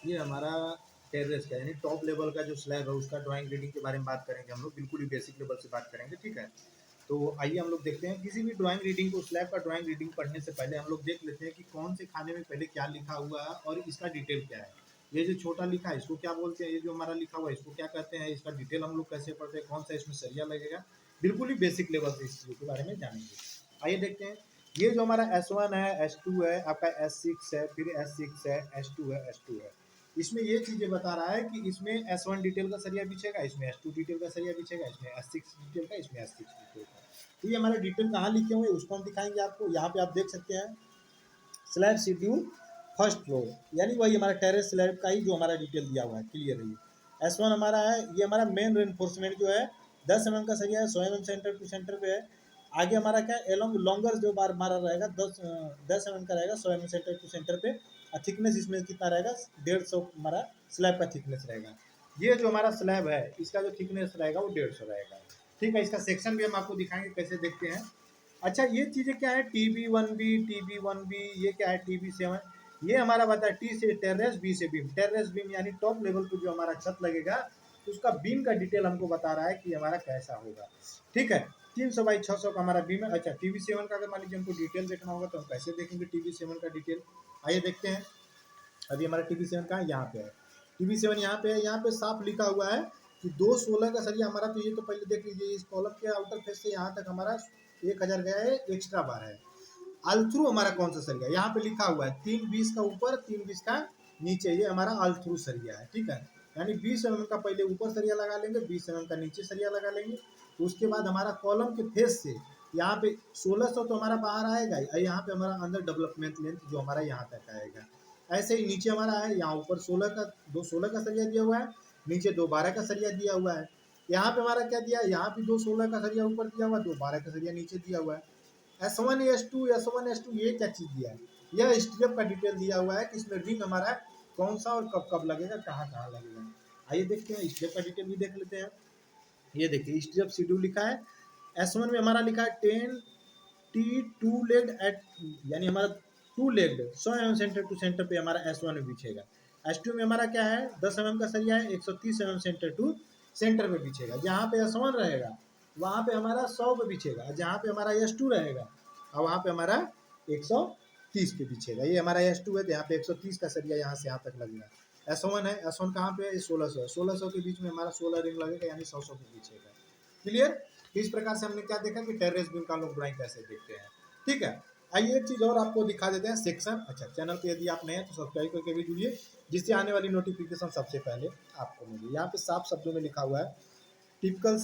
ये हमारा टेरेस का यानी टॉप लेवल का जो स्लैब है उसका ड्राइंग रीडिंग के बारे में बात करेंगे हम लोग, बिल्कुल ही बेसिक लेवल से बात करेंगे, ठीक है। तो आइए हम लोग देखते हैं किसी भी ड्राइंग रीडिंग को, स्लैब का ड्राइंग रीडिंग पढ़ने से पहले हम लोग देख लेते हैं कि कौन से खाने में पहले क्या लिखा हुआ है और इसका डिटेल क्या है। ये जो छोटा लिखा है इसको क्या बोलते हैं, ये जो हमारा लिखा हुआ है इसको क्या कहते हैं, इसका डिटेल हम लोग कैसे पढ़ते हैं, कौन सा इसमें सरिया लगेगा, बिल्कुल ही बेसिक लेवल से इस चीज़ के बारे में जानेंगे। आइए देखते हैं। ये जो हमारा S1 है, S2 है, आपका S6 है, फिर S6 है, S2 है, S2 है। इसमें ये चीज़ें बता रहा है कि इसमें S1 डिटेल का सरिया बिछेगा, इसमें S2 डिटेल का सरिया बिछेगा, इसमें S6 डिटेल का, इसमें S6 डिटेल का। तो ये हमारे डिटेल कहाँ लिखे हुए हैं उसको हम दिखाएंगे आपको। यहाँ पे आप देख सकते हैं स्लैब शेड्यूल फर्स्ट फ्लोर, यानी वही हमारा टेरेस स्लैब का ही जो हमारा डिटेल दिया हुआ है, क्लियर है। ये S1 हमारा है, ये हमारा मेन रेनफोर्समेंट जो है 10 mm का सरिया है, 100 mm सेंटर टू सेंटर पे है। आगे हमारा क्या एलोंग लॉन्गर जो बार हमारा रहेगा 10 mm का रहेगा, 100 mm सेंटर टू सेंटर पे। और थिकनेस इसमें कितना रहेगा, 150 हमारा स्लैब का थिकनेस रहेगा। ये जो हमारा स्लैब है इसका जो थिकनेस रहेगा वो 150 रहेगा, ठीक है। इसका सेक्शन भी हम आपको दिखाएंगे कैसे देखते हैं। अच्छा, ये चीज़ें क्या है, TB1B, TB1B, ये क्या है TB7, ये हमारा बता है T से टेरेस, B से बीम। टेरेस बीम यानी टॉप लेवल पर जो हमारा छत लगेगा तो उसका बीम का डिटेल हमको बता रहा है कि हमारा कैसा होगा, ठीक है। 300 बाई 600 का हमारा बीम है। अच्छा, TB7 का अगर मान लीजिए हमको डिटेल देखना होगा तो हम कैसे देखेंगे TB7 का डिटेल, आइए देखते हैं। अभी हमारा TB7 कहाँ है, यहाँ पे है। TB7 यहाँ पे है, यहाँ पे साफ लिखा हुआ है कि 216 का सरिया हमारा। तो ये तो पहले देख लीजिए, इस कॉलम के आउटर फेस से यहाँ तक हमारा 1000 गया है, एक्स्ट्रा बार है। अल्थ्रू हमारा कौन सा सरिया, यहाँ पे लिखा हुआ है 320 का ऊपर, 320 का नीचे, ये हमारा अल्थ्रू सरिया है, ठीक है। यानी 20 mm का पहले ऊपर सरिया लगा लेंगे, 20 mm का नीचे सरिया लगा लेंगे। तो उसके बाद हमारा कॉलम के फेस से यहाँ पे 1600 तो हमारा बाहर आएगा, यहाँ पे हमारा अंदर डेवलपमेंट लेंथ जो हमारा यहाँ तक आएगा। ऐसे ही नीचे हमारा है, यहाँ ऊपर 16 का सरिया दिया हुआ है, नीचे 212 का सरिया दिया हुआ है। यहाँ पे हमारा क्या दिया है, यहाँ भी 216 का सरिया ऊपर दिया हुआ है, 212 का सरिया नीचे दिया हुआ है। S1 S2 ये क्या चीज़ दिया है, यह स्ट्रिप का डिटेल दिया हुआ है कि इसमें रिंग हमारा कौन सा और कब कब लगेगा, कहाँ कहाँ लगेगा। आइए देखते हैं, स्ट्रिप का डिटेल भी देख लेते हैं। ये देखिए स्ट्रिप शेड्यूल लिखा है। S1 में हमारा लिखा है 10T 2 लेग्ड एट, यानी हमारा 2 legged 100 mm centre to centre पे हमारा S1 में बिछेगा। S2 में हमारा क्या है, 10 mm का सरिया है, 130 mm सेंटर टू सेंटर पे बिछेगा। जहाँ पे S1 रहेगा वहाँ पे हमारा 100 पे बिछेगा, जहाँ पे हमारा S2 रहेगा और वहाँ पे हमारा 130 पे बिछेगा। ये हमारा S2 है तो यहाँ पे 130 का सरिया यहाँ से यहाँ तक लगेगा। S1 है, S1 कहाँ पे है, 1600 है, 1600 के बीच में हमारा 16 रिंग लगेगा, यानी 100 पे बिछेगा, क्लियर। इस प्रकार से हमने क्या देखा कि टेरेस बीम का लोग ड्राइंग कैसे देखते हैं, ठीक है। आइए एक चीज़ और आपको दिखा देते हैं, सेक्शन। अच्छा, चैनल पे यदि आप नए हैं तो सब्सक्राइब करके भी जुड़िए, जिससे आने वाली नोटिफिकेशन सबसे पहले आपको मिले। यहाँ पे साफ शब्दों में लिखा हुआ है टिपिकल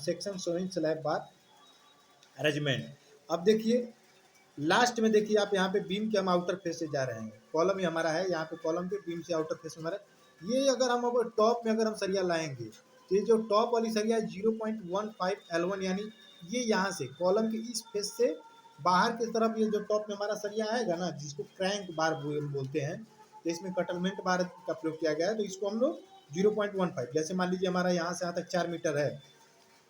सेक्शन शोइंग स्लैब बार अरेंजमेंट। अब देखिए लास्ट में, देखिए आप यहाँ पे बीम के हम आउटर फेस से जा रहे हैं, कॉलम ही हमारा है, यहाँ पे कॉलम के बीम से आउटर फेस में हमारा। ये अगर हम अगर टॉप में अगर हम सरिया लाएंगे तो ये जो टॉप वाली सरिया 0.15 L1, यानी ये यहाँ से कॉलम के इस फेस से बाहर की तरफ ये जो टॉप में हमारा सरिया आएगा ना, जिसको क्रैंक बार बोलते हैं, तो इसमें कटलमेंट बार का प्रयोग किया गया है। तो इसको हम लोग 0.15, जैसे मान लीजिए हमारा यहाँ से यहाँ तक 4 मीटर है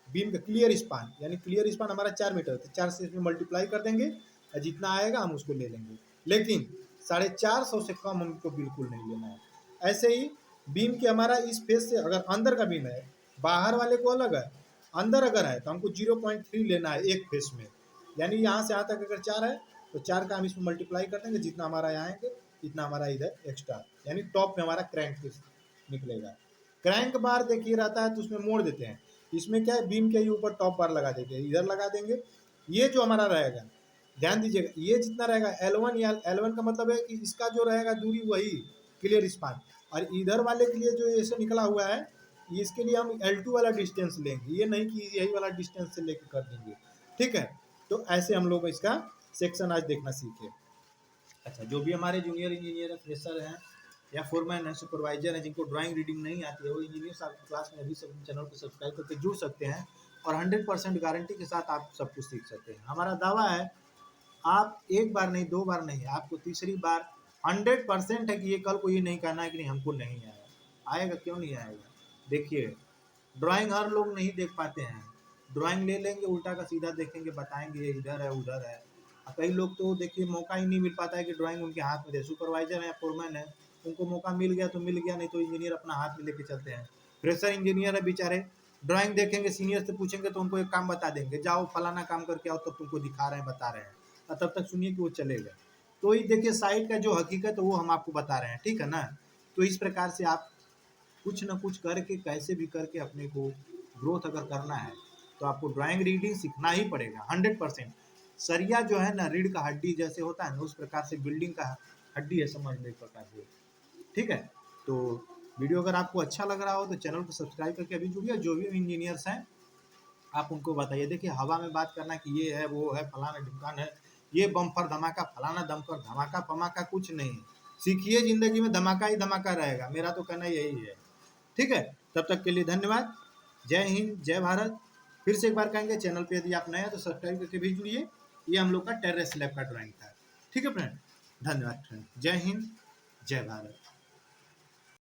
बीम का क्लियर स्पान, यानी क्लियर स्पान हमारा 4 मीटर, तो 4 से इसमें मल्टीप्लाई कर देंगे और जितना आएगा हम उसको ले लेंगे, लेकिन 450 से कम हमको बिल्कुल नहीं लेना है। ऐसे ही बीम के हमारा इस फेस से अगर अंदर का बीम है, बाहर वाले को अलग है, अंदर अगर है तो हमको 0.3 लेना है एक फेस में, यानी यहाँ से यहाँ तक अगर 4 है तो 4 का हम इसमें मल्टीप्लाई कर देंगे, जितना हमारा यहाँ आएंगे इतना हमारा इधर एक्स्ट्रा, यानी टॉप में हमारा क्रैंक फेस निकलेगा। क्रैंक बार देखिए रहता है तो उसमें मोड़ देते हैं, इसमें क्या है बीम के ही ऊपर टॉप बार लगा देंगे, इधर लगा देंगे। ये जो हमारा रहेगा, ध्यान दीजिएगा, ये जितना रहेगा L1, या L1 का मतलब है कि इसका जो रहेगा दूरी वही क्लियर स्पान, और इधर वाले के लिए जो ऐसे निकला हुआ है इसके लिए हम L2 वाला डिस्टेंस लेंगे, ये नहीं कि यही वाला डिस्टेंस से लेके कर देंगे, ठीक है। तो ऐसे हम लोग इसका सेक्शन आज देखना सीखे। अच्छा, जो भी हमारे जूनियर इंजीनियर है, फ्रेशर हैं या फोरमैन है, सुपरवाइजर है, जिनको ड्राइंग रीडिंग नहीं आती है, वो इंजीनियर्स आपकी क्लास में अभी सब चैनल को सब्सक्राइब करके जुड़ सकते हैं और 100% गारंटी के साथ आप सब कुछ सीख सकते हैं। हमारा दावा है आप एक बार नहीं, दो बार नहीं, आपको तीसरी बार 100% है कि ये कल को ये नहीं कहना है कि नहीं हमको नहीं आया। आएगा, क्यों नहीं आएगा। देखिए ड्राइंग हर लोग नहीं देख पाते हैं, ड्राइंग ले लेंगे उल्टा का सीधा देखेंगे, बताएंगे ये इधर है उधर है। कई लोग तो देखिए मौका ही नहीं मिल पाता है कि ड्राइंग उनके हाथ में दे, सुपरवाइजर है या फोरमैन है, उनको मौका मिल गया तो मिल गया, नहीं तो इंजीनियर अपना हाथ में लेके चलते हैं। फ्रेशर इंजीनियर है बेचारे, ड्राइंग देखेंगे, सीनियर से पूछेंगे तो उनको एक काम बता देंगे, जाओ फलाना काम करके आओ, तब तुमको दिखा रहे हैं, बता रहे हैं, और तब तक सुनिए कि वो चले गए। तो ये देखिए साइट का जो हकीकत है वो हम आपको बता रहे हैं, ठीक है ना। तो इस प्रकार से आप कुछ ना कुछ करके, कैसे भी करके अपने को ग्रोथ अगर करना है तो आपको ड्राइंग रीडिंग सीखना ही पड़ेगा 100%। सरिया जो है ना रीढ़ का हड्डी जैसे होता है ना, उस प्रकार से बिल्डिंग का हड्डी है, समझ लो एक प्रकार से, ठीक है। तो वीडियो अगर आपको अच्छा लग रहा हो तो चैनल को सब्सक्राइब करके अभी जुड़िए। जो भी इंजीनियर्स हैं आप उनको बताइए। देखिए हवा में बात करना कि ये है वो है फलाना ढिमकान है, ये बम्पर धमाका फलाना दमकर धमाका पमाका कुछ नहीं। सीखिए, जिंदगी में धमाका ही धमाका रहेगा, मेरा तो कहना यही है, ठीक है। तब तक के लिए धन्यवाद। जय हिंद, जय भारत। फिर से एक बार कहेंगे, चैनल पे यदि आप नए हैं तो सब्सक्राइब करके भी जुड़िए। ये हम लोग का टेरेस स्लैब का ड्राइंग था, ठीक है फ्रेंड। धन्यवाद फ्रेंड, जय हिंद, जय भारत।